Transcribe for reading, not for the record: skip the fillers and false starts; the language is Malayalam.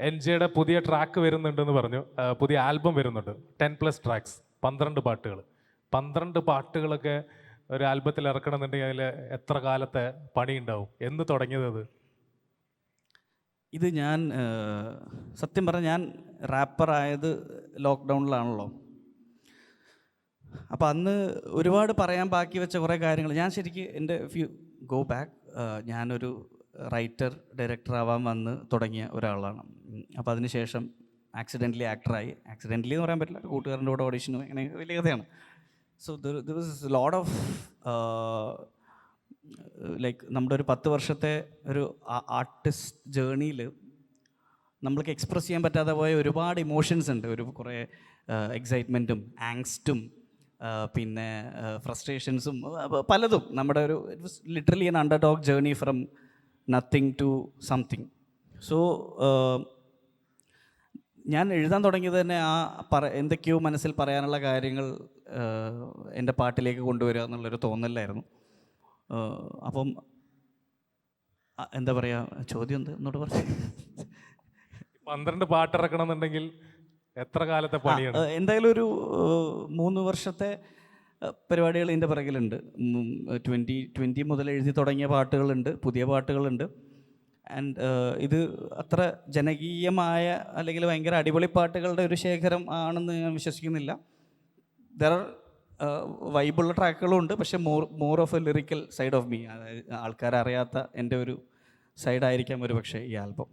എൻജെയുടെ പുതിയ ട്രാക്ക് വരുന്നുണ്ടെന്ന് പറഞ്ഞു. പുതിയ ആൽബം വരുന്നുണ്ട്, 10+ ട്രാക്സ്, 12 പാട്ടുകൾ. 12 പാട്ടുകളൊക്കെ ഒരു ആൽബത്തിൽ ഇറക്കണമെന്നുണ്ടെങ്കിൽ അതിൽ എത്ര കാലത്തെ പണി ഉണ്ടാവും? എന്ന് തുടങ്ങിയത് അത്? ഇത് ഞാൻ സത്യം പറഞ്ഞാൽ ഞാൻ റാപ്പറായത് ലോക്ക്ഡൗണിലാണല്ലോ. അപ്പോൾ അന്ന് ഒരുപാട് പറയാൻ ബാക്കി വെച്ച കുറേ കാര്യങ്ങൾ ഞാൻ ശരിക്കും എൻ്റെ ഗോ ബാക്ക് ഞാനൊരു റൈറ്റർ ഡയറക്ടർ ആവാൻ വന്ന് തുടങ്ങിയ ഒരാളാണ്. അപ്പോൾ അതിനുശേഷം ആക്സിഡൻ്റലി ആക്ടറായി. ആക്സിഡൻ്റലി എന്ന് പറയാൻ പറ്റില്ല, കൂട്ടുകാരൻ്റെ കൂടെ ഓഡിഷനും അങ്ങനെ വലിയ കഥയാണ്. So there was lot of like നമ്മുടെ ഒരു 10 വർഷത്തെ ഒരു ആർട്ടിസ്റ്റ് ജേർണിയിൽ നമ്മൾക്ക് എക്സ്പ്രസ് ചെയ്യാൻ പറ്റാതെ പോയ ഒരുപാട് ഇമോഷൻസ് ഉണ്ട്. കുറേ എക്സൈറ്റ്മെൻറ്റും ആങ്സ്റ്റും പിന്നെ ഫ്രസ്ട്രേഷൻസും പലതും. നമ്മുടെ it was literally an underdog journey from nothing to something. So ഞാൻ എഴുതാൻ തുടങ്ങിയത് തന്നെ എന്തൊക്കെയോ മനസ്സിൽ പറയാനുള്ള കാര്യങ്ങൾ എൻ്റെ പാട്ടിലേക്ക് കൊണ്ടുവരിക എന്നുള്ളൊരു തോന്നലായിരുന്നു. അപ്പം എന്താ പറയുക, ചോദ്യം എന്ത് എന്നോട് പറഞ്ഞു? 12 പാട്ട് ഇറക്കണം എന്നുണ്ടെങ്കിൽ എത്ര കാലത്തെ പണിയാണ്? എന്തായാലും ഒരു 3 വർഷത്തെ പരിപാടികൾ ഇതിൻ്റെ പിറകിലുണ്ട്. 2020 മുതൽ എഴുതി തുടങ്ങിയ പാട്ടുകളുണ്ട്, പുതിയ പാട്ടുകളുണ്ട്. ആൻഡ് ഇത് അത്ര ജനകീയമായ അല്ലെങ്കിൽ ഭയങ്കര അടിപൊളി പാട്ടുകളുടെ ഒരു ശേഖരം ആണെന്ന് ഞാൻ വിശ്വസിക്കുന്നില്ല. ദർ ആർ വൈബുള്ള ട്രാക്കുകളും ഉണ്ട്, പക്ഷേ more of A lyrical side of me. അതായത് ആൾക്കാരറിയാത്ത എൻ്റെ ഒരു സൈഡായിരിക്കാം ഒരു പക്ഷേ ഈ ആൽബം.